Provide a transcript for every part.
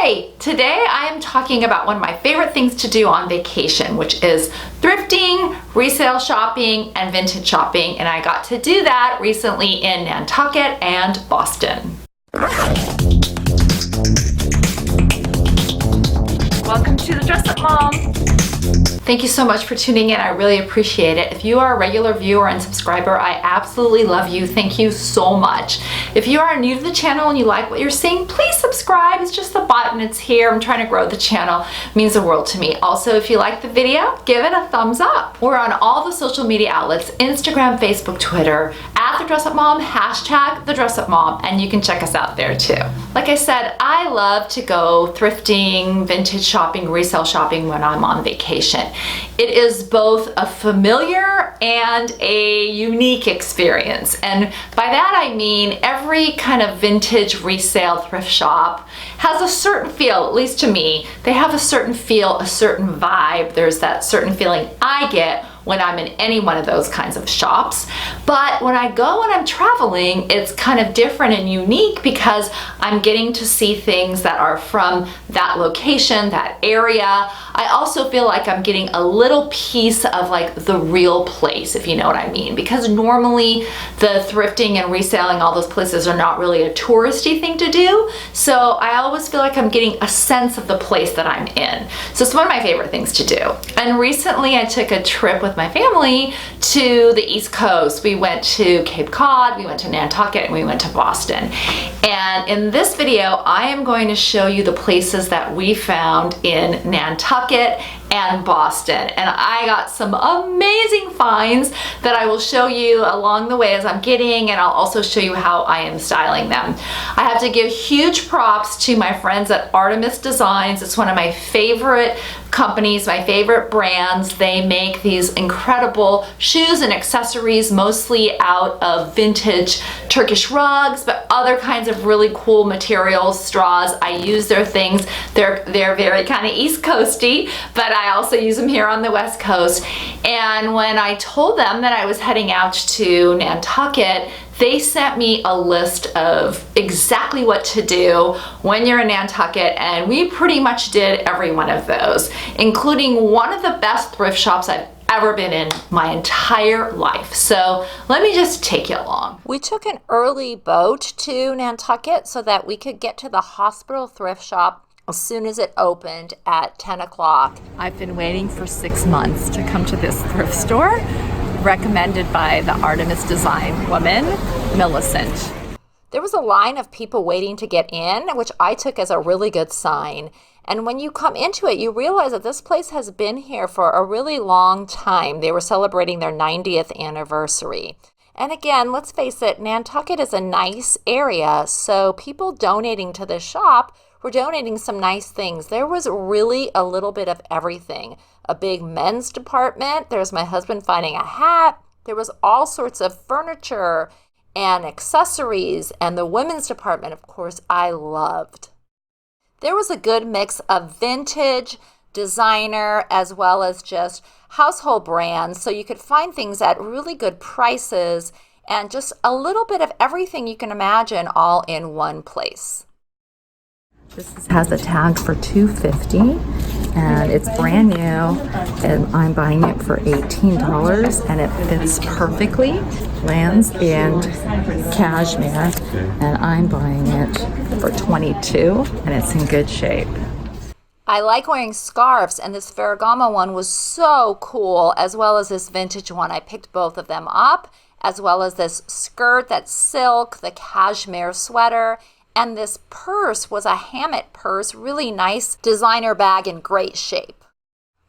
Hey, today I am talking about one of my favorite things to do on vacation, which is thrifting, resale shopping, and vintage shopping. And I got to do that recently in Nantucket and Boston. Welcome to the Dress Up Mom. Thank you so much for tuning in. I really appreciate it. If you are a regular viewer and subscriber, I absolutely love you. Thank you so much. If you are new to the channel and you like what you're seeing, please subscribe. It's just the button. It's here. I'm trying to grow the channel. It means the world to me. Also, if you like the video, give it a thumbs up. We're on all the social media outlets, Instagram, Facebook, Twitter, at The Dress Up Mom, hashtag The Dress Up Mom, and you can check us out there too. Like I said, I love to go thrifting, vintage shopping, resale shopping when I'm on vacation. It is both a familiar and a unique experience. And by that I mean every kind of vintage resale thrift shop has a certain feel, at least to me. They have a certain feel, a certain vibe. There's that certain feeling I get when I'm in any one of those kinds of shops. But when I go and I'm traveling, it's kind of different and unique because I'm getting to see things that are from that location, that area. I also feel like I'm getting a little piece of like the real place, if you know what I mean. Because normally the thrifting and reselling, all those places are not really a touristy thing to do. So I always feel like I'm getting a sense of the place that I'm in. So it's one of my favorite things to do. And recently I took a trip with my family to the East Coast. We went to Cape Cod, we went to Nantucket, and we went to Boston. And in this video, I am going to show you the places that we found in Nantucket and Boston. And I got some amazing finds that I will show you along the way as I'm getting, and I'll also show you how I am styling them. I have to give huge props to my friends at Artemis Designs. It's one of my favorite companies, my favorite brands. They make these incredible shoes and accessories, mostly out of vintage Turkish rugs, but other kinds of really cool materials, straws. I use their things. They're very kind of East Coasty, but I also use them here on the West Coast. And when I told them that I was heading out to Nantucket, they sent me a list of exactly what to do when you're in Nantucket, and we pretty much did every one of those, including one of the best thrift shops I've ever been in my entire life. So let me just take you along. We took an early boat to Nantucket so that we could get to the hospital thrift shop as soon as it opened at 10 o'clock. I've been waiting for 6 months to come to this thrift store, recommended by the Artemis Design woman, Millicent. There was a line of people waiting to get in, which I took as a really good sign. And when you come into it, you realize that this place has been here for a really long time. They were celebrating their 90th anniversary. And again, let's face it, Nantucket is a nice area, so people donating to this shop were donating some nice things. There was really a little bit of everything. A big men's department. There's my husband finding a hat. There was all sorts of furniture and accessories, and the women's department, of course, I loved. There was a good mix of vintage, designer, as well as just household brands, so you could find things at really good prices and just a little bit of everything you can imagine all in one place. This has a tag for $250 and it's brand new, and I'm buying it for $18 and it fits perfectly. Lands in cashmere and I'm buying it for $22 and it's in good shape. I like wearing scarves, and this Ferragamo one was so cool, as well as this vintage one. I picked both of them up, as well as this skirt that's silk, the cashmere sweater. And this purse was a Hammett purse, really nice designer bag in great shape.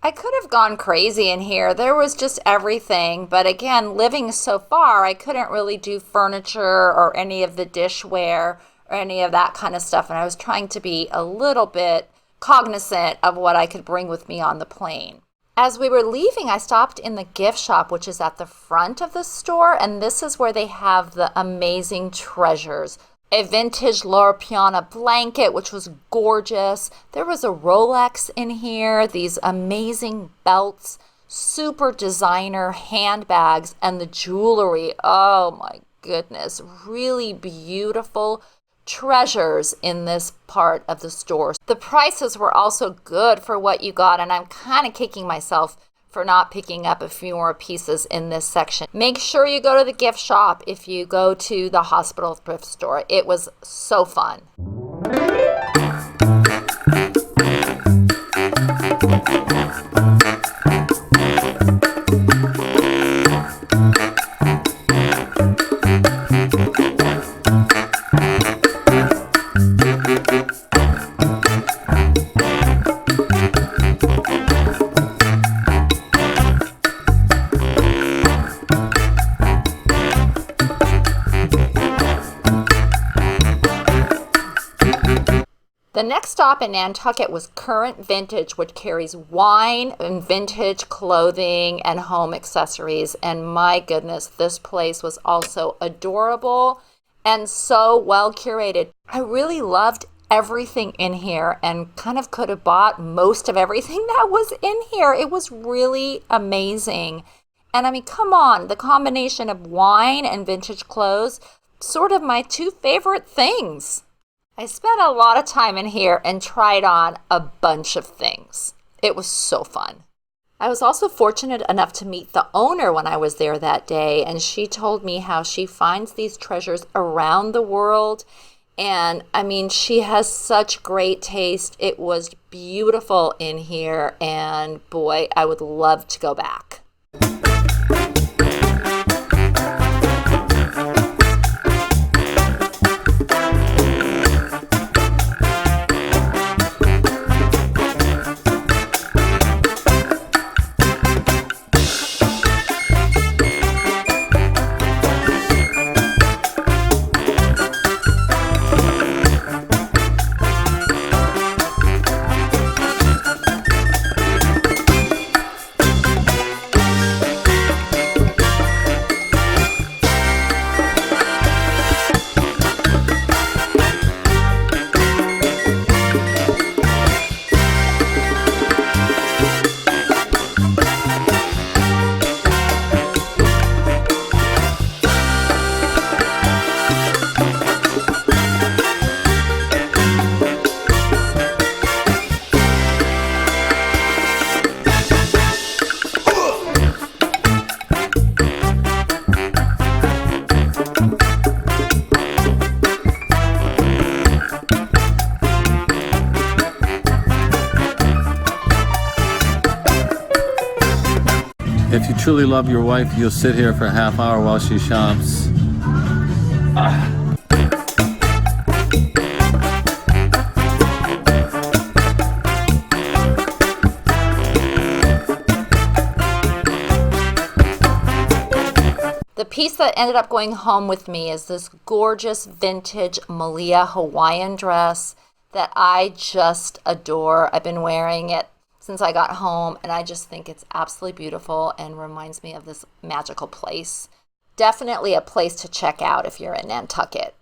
I could have gone crazy in here. There was just everything. But again, living so far, I couldn't really do furniture or any of the dishware or any of that kind of stuff. And I was trying to be a little bit cognizant of what I could bring with me on the plane. As we were leaving, I stopped in the gift shop, which is at the front of the store. And this is where they have the amazing treasures. A vintage Loro Piana blanket, which was gorgeous. There was a Rolex in here, these amazing belts, super designer handbags, and the jewelry. Oh my goodness, really beautiful treasures in this part of the store. The prices were also good for what you got, and I'm kind of kicking myself for not picking up a few more pieces in this section. Make sure you go to the gift shop if you go to the hospital thrift store. It was so fun. The next stop in Nantucket was Current Vintage, which carries wine and vintage clothing and home accessories. And my goodness, this place was also adorable and so well curated. I really loved everything in here and kind of could have bought most of everything that was in here. It was really amazing. And I mean, come on, the combination of wine and vintage clothes, sort of my two favorite things. I spent a lot of time in here and tried on a bunch of things. It was so fun. I was also fortunate enough to meet the owner when I was there that day, and she told me how she finds these treasures around the world. And I mean, she has such great taste. It was beautiful in here, and boy, I would love to go back. If you truly love your wife, you'll sit here for a half hour while she shops. The piece that ended up going home with me is this gorgeous vintage Malia Hawaiian dress that I just adore. I've been wearing it since I got home, and I just think it's absolutely beautiful and reminds me of this magical place. Definitely a place to check out if you're in Nantucket.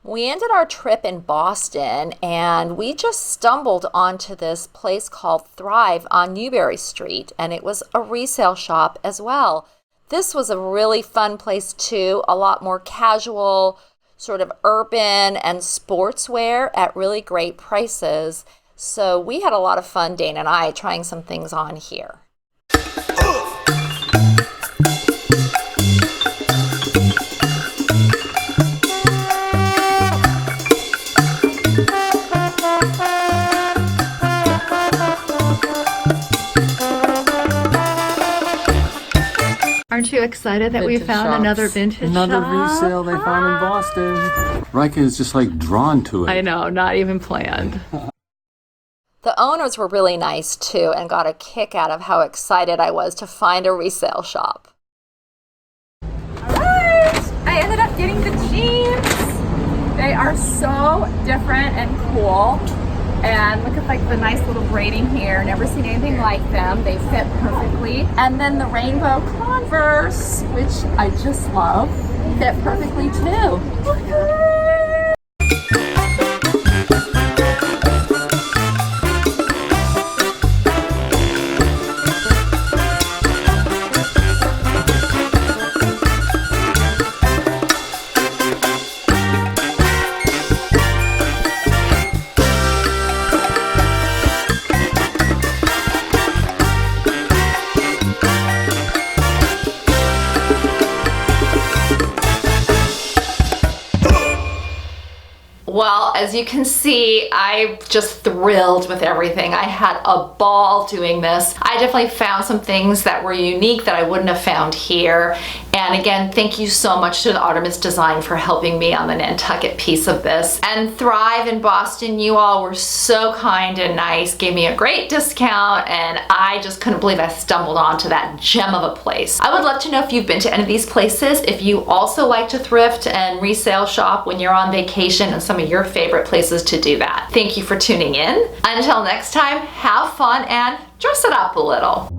We ended our trip in Boston, and we just stumbled onto this place called Thrive on Newberry Street, and it was a resale shop as well. This was a really fun place too, a lot more casual, sort of urban and sportswear at really great prices. So we had a lot of fun, Dana and I, trying some things on here. Aren't you excited that we found another vintage shop? Another resale they found in Boston. Rajka is just like drawn to it. I know, not even planned. The owners were really nice too and got a kick out of how excited I was to find a resale shop. Alright, I ended up getting the jeans. They are so different and cool. And look at like the nice little braiding here. Never seen anything like them. They fit perfectly. And then the rainbow Converse, which I just love, fit perfectly too. Look at it. as you can see, I'm just thrilled with everything. I had a ball doing this. I definitely found some things that were unique that I wouldn't have found here. And again, thank you so much to the Artemis Design for helping me on the Nantucket piece of this. And Thrive in Boston, you all were so kind and nice, gave me a great discount, and I just couldn't believe I stumbled onto that gem of a place. I would love to know if you've been to any of these places, if you also like to thrift and resale shop when you're on vacation, and some of your favorite places to do that. Thank you for tuning in. Until next time, have fun and dress it up a little.